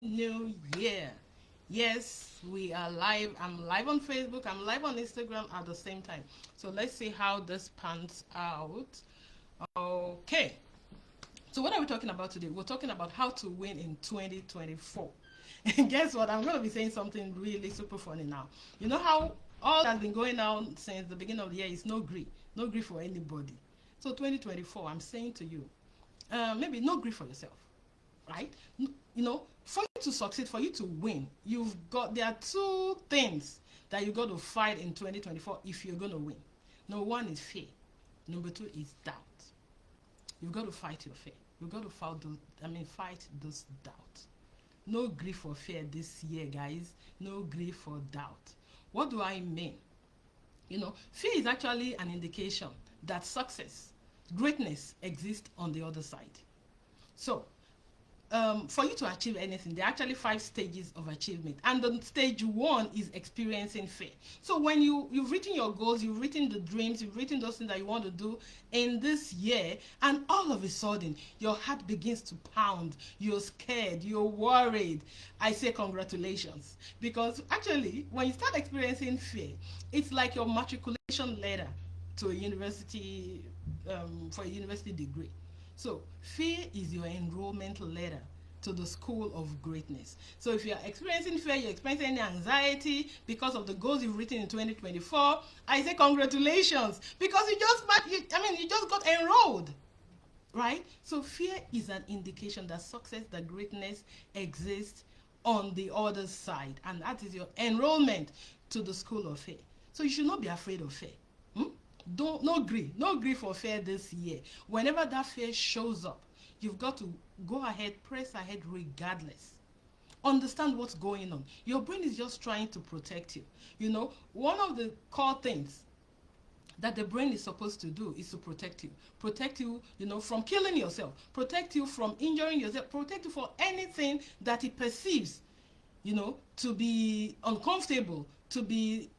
New Year. Yes, we are live. I'm live on Facebook. I'm live on Instagram at the same time. So let's see how this pans out. Okay. So what are we talking about today? We're talking about how to win in 2024. And guess what? I'm going to be saying something really super funny now. You know how all that's been going on since the beginning of the year is no grief. No grief for anybody. So 2024, I'm saying to you, maybe no grief for yourself, right? For you to succeed, for you to win, there are two things that you got to fight in 2024 if you're going to win. Number one is fear. Number two is doubt. You've got to fight your fear. You've got to fight those doubts. No grief or fear this year, guys. No grief or doubt. What do I mean? Fear is actually an indication that success, greatness exists on the other side. So, for you to achieve anything, there are actually 5 stages of achievement, and the stage one is experiencing fear. So when you've written your goals, you've written the dreams, you've written those things that you want to do in this year, and all of a sudden your heart begins to pound, you're scared, you're worried, I say congratulations, because actually when you start experiencing fear, it's like your matriculation letter to a university, for a university degree. So fear is your enrollment letter to the school of greatness. So if you're experiencing fear, you're experiencing any anxiety because of the goals you've written in 2024, I say congratulations, because you just got enrolled, right? So fear is an indication that success, that greatness exists on the other side, and that is your enrollment to the school of fear. So you should not be afraid of fear. No grief or fear this year. Whenever that fear shows up, you've got to go ahead, press ahead regardless. Understand what's going on. Your brain is just trying to protect you. One of the core things that the brain is supposed to do is to protect you. Protect you, from killing yourself. Protect you from injuring yourself. Protect you from anything that it perceives, to be uncomfortable, to be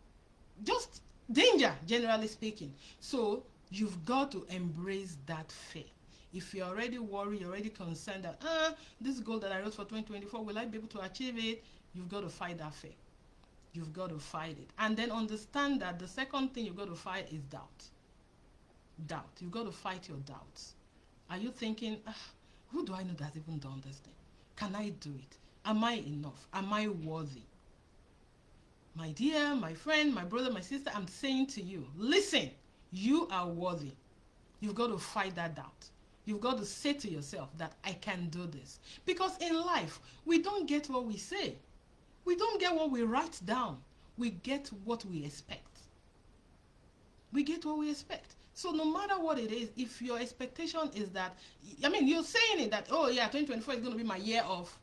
just danger, generally speaking. So you've got to embrace that fear. If you're already worried, you're already concerned that this goal that I wrote for 2024, will I be able to achieve it? You've got to fight that fear. You've got to fight it. And then understand that the second thing you've got to fight is doubt. Doubt. You've got to fight your doubts. Are you thinking, who do I know that's even done this thing? Can I do it? Am I enough? Am I worthy? My dear, my friend, my brother, my sister, I'm saying to you, listen, you are worthy. You've got to fight that doubt. You've got to say to yourself that I can do this. Because in life, we don't get what we say. We don't get what we write down. We get what we expect. We get what we expect. So no matter what it is, if your expectation is that, you're saying it that, 2024 is going to be my year of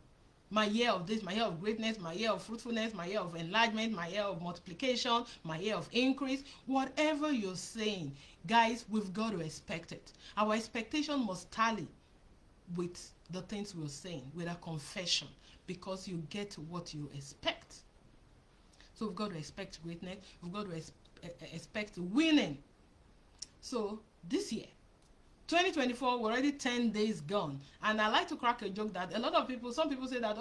this, my year of greatness, my year of fruitfulness, my year of enlargement, my year of multiplication, my year of increase. Whatever you're saying, guys, we've got to expect it. Our expectation must tally with the things we're saying, with our confession, because you get what you expect. So we've got to expect greatness. We've got to expect winning. So this year, 2024, we're already 10 days gone, and I like to crack a joke that some people say that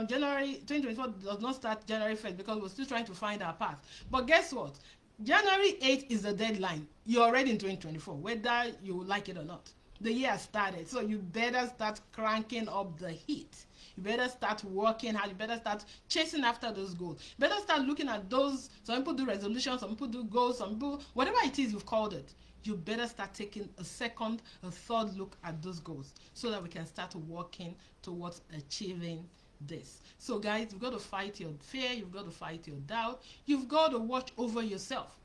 January 2024 does not start January 1st because we're still trying to find our path. But guess what? January 8th is the deadline. You're already in 2024, whether you like it or not. The year started, so you better start cranking up the heat. You better start working hard. You better start chasing after those goals. You better start looking at those. Some people do resolutions, some people do goals, some people, whatever it is you've called it, you better start taking a second, a third look at those goals so that we can start working towards achieving this. So guys, you've got to fight your fear. You've got to fight your doubt. You've got to watch over yourself.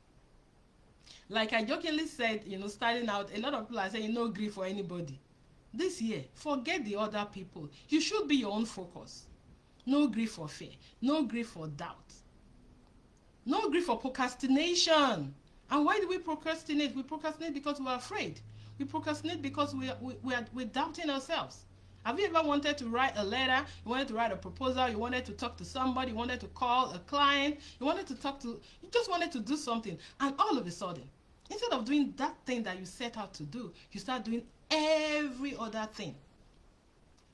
Like I jokingly said, starting out, a lot of people are saying no grief for anybody. This year, forget the other people. You should be your own focus. No grief for fear. No grief for doubt. No grief for procrastination. And why do we procrastinate? We procrastinate because we're afraid. We procrastinate because we're doubting ourselves. Have you ever wanted to write a letter? You wanted to write a proposal? You wanted to talk to somebody? You wanted to call a client? You just wanted to do something. And all of a sudden, instead of doing that thing that you set out to do, you start doing every other thing.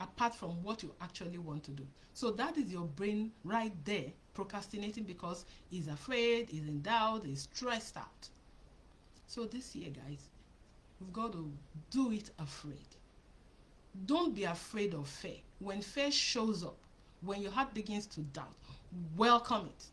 apart from what you actually want to do. So that is your brain right there procrastinating because he's afraid, he's in doubt, he's stressed out. So this year, guys, you've got to do it afraid. Don't be afraid of fear. When fear shows up, when your heart begins to doubt, welcome it.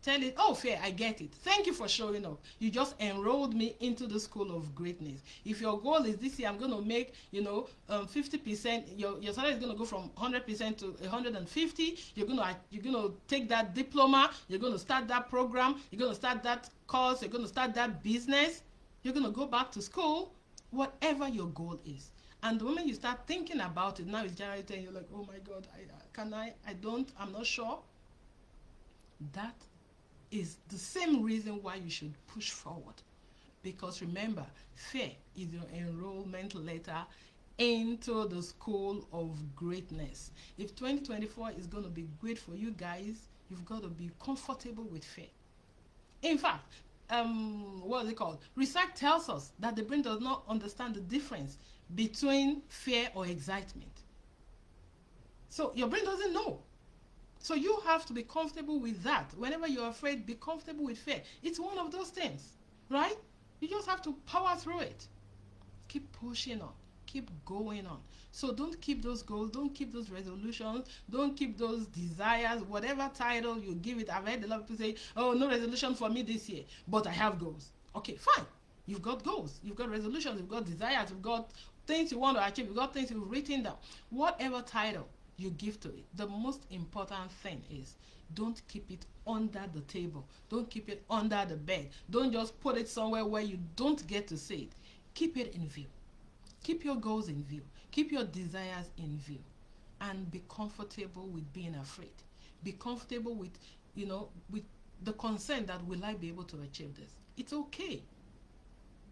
Tell it, oh, fear, I get it. Thank you for showing up. You just enrolled me into the school of greatness. If your goal is this year, I'm going to make, 50%, your salary is going to go from 100% to 150. You're going to take that diploma. You're going to start that program. You're going to start that course. You're going to start that business. You're going to go back to school. Whatever your goal is. And the moment you start thinking about it, now it's January 10, you're like, oh my God, I'm not sure. That is the same reason why you should push forward. Because remember, fear is your enrollment letter into the school of greatness. If 2024 is going to be great for you guys, you've got to be comfortable with fear. In fact, what is it called? Research tells us that the brain does not understand the difference between fear or excitement. So your brain doesn't know. So you have to be comfortable with that. Whenever you're afraid, be comfortable with fear. It's one of those things, right? You just have to power through it. Keep pushing on. Keep going on. So don't keep those goals. Don't keep those resolutions. Don't keep those desires. Whatever title you give it. I've heard a lot of people say, oh, no resolution for me this year, but I have goals. Okay, fine. You've got goals. You've got resolutions. You've got desires. You've got things you want to achieve. You've got things you've written down. Whatever title you give to it, the most important thing is don't keep it under the table. Don't keep it under the bed. Don't just put it somewhere where you don't get to see it. Keep it in view. Keep your goals in view. Keep your desires in view. And be comfortable with being afraid. Be comfortable with, with the concern that will I be able to achieve this? It's okay.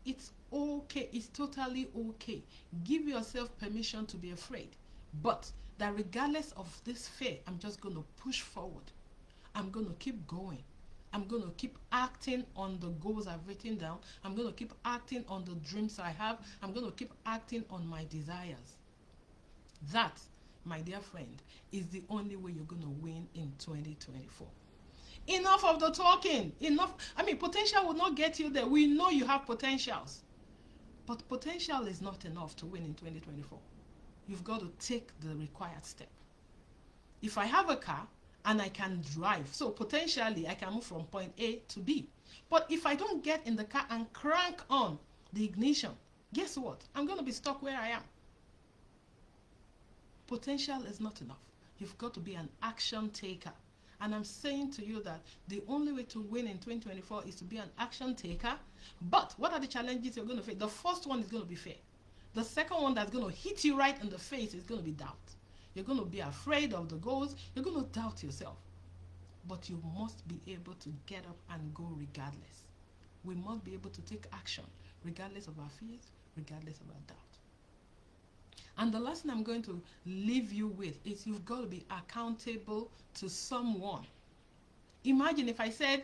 It's okay. It's totally okay. Give yourself permission to be afraid. But that regardless of this fear, I'm just going to push forward. I'm going to keep going. I'm going to keep acting on the goals I've written down. I'm going to keep acting on the dreams I have. I'm going to keep acting on my desires. That, my dear friend, is the only way you're going to win in 2024. Enough of the talking. Enough. Potential will not get you there. We know you have potentials. But potential is not enough to win in 2024. You've got to take the required step. If I have a car and I can drive, so potentially I can move from point A to B. But if I don't get in the car and crank on the ignition, guess what? I'm going to be stuck where I am. Potential is not enough. You've got to be an action taker. And I'm saying to you that the only way to win in 2024 is to be an action taker. But what are the challenges you're going to face? The first one is going to be fear. The second one that's going to hit you right in the face is going to be doubt. You're going to be afraid of the goals. You're going to doubt yourself. But you must be able to get up and go regardless. We must be able to take action regardless of our fears, regardless of our doubt. And the last thing I'm going to leave you with is you've got to be accountable to someone. Imagine if I said,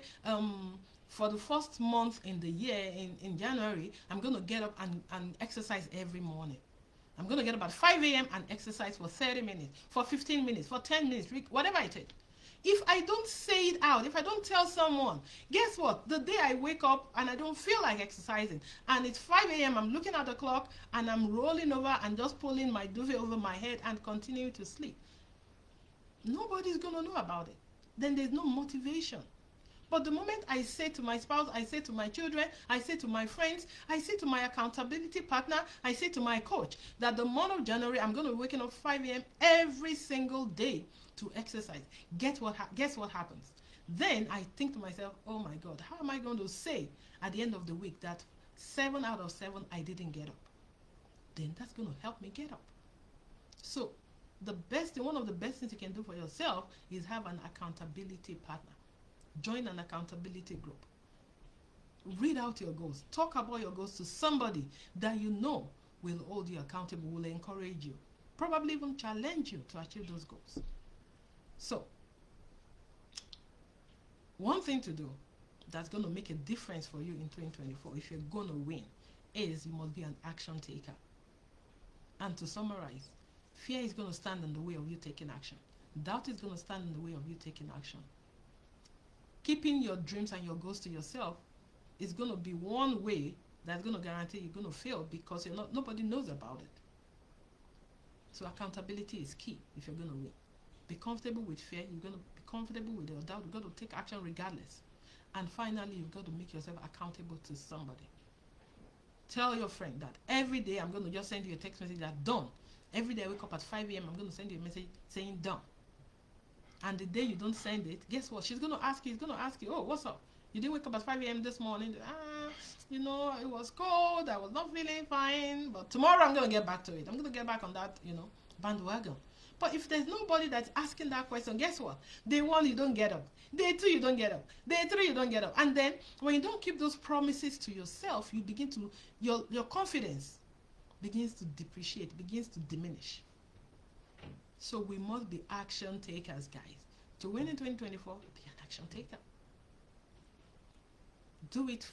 for the first month in the year, in January, I'm going to get up and exercise every morning. I'm going to get up at 5 a.m. and exercise for 30 minutes, for 15 minutes, for 10 minutes, whatever it is. If I don't say it out, if I don't tell someone, guess what? The day I wake up and I don't feel like exercising, and it's 5 a.m., I'm looking at the clock and I'm rolling over and just pulling my duvet over my head and continue to sleep. Nobody's going to know about it. Then there's no motivation. But the moment I say to my spouse, I say to my children, I say to my friends, I say to my accountability partner, I say to my coach that the month of January, I'm going to be waking up 5 a.m. every single day to exercise. Guess what happens? Then I think to myself, oh my God, how am I going to say at the end of the week that 7 out of 7 I didn't get up? Then that's going to help me get up. So one of the best things you can do for yourself is have an accountability partner. Join an accountability group. Read out your goals. Talk about your goals to somebody that you know will hold you accountable, will encourage you, probably even challenge you to achieve those goals. So, one thing to do that's going to make a difference for you in 2024, if you're going to win, is you must be an action taker. And to summarize, Fear is going to stand in the way of you taking action. Doubt is going to stand in the way of you taking action. Keeping your dreams and your goals to yourself is going to be one way that's going to guarantee you're going to fail, because nobody knows about it. So accountability is key if you're going to win. Be comfortable with fear. You're going to be comfortable with your doubt. You've got to take action regardless. And finally, you've got to make yourself accountable to somebody. Tell your friend that every day I'm going to just send you a text message that done. Every day I wake up at 5 a.m. I'm going to send you a message saying done. And the day you don't send it, guess what? She's going to ask you, oh, what's up? You didn't wake up at 5 a.m. this morning. It was cold. I was not feeling fine. But tomorrow I'm going to get back to it. I'm going to get back on that, bandwagon. But if there's nobody that's asking that question, guess what? Day 1, you don't get up. Day 2, you don't get up. Day 3, you don't get up. And then when you don't keep those promises to yourself, you begin to, your confidence begins to depreciate, begins to diminish. So we must be action takers, guys. To win in 2024, be an action taker. Do it,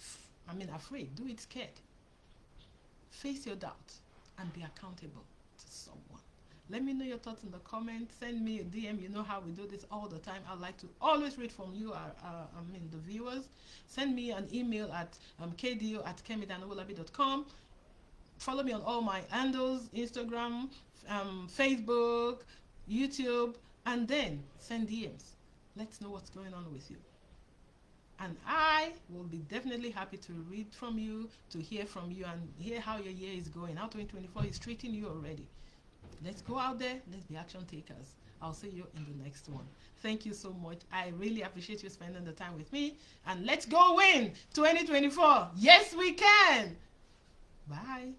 afraid. Do it scared. Face your doubt and be accountable to someone. Let me know your thoughts in the comments. Send me a DM. You know how we do this all the time. I like to always read from you, the viewers. Send me an email at kdo@dan-Owolabi.com. Follow me on all my handles, Instagram, Facebook, YouTube, and then send DMs. Let's know what's going on with you. And I will be definitely happy to read from you, to hear from you, and hear how your year is going, how 2024 is treating you already. Let's go out there. Let's be action takers. I'll see you in the next one. Thank you so much. I really appreciate you spending the time with me. And let's go win 2024. Yes, we can. Bye.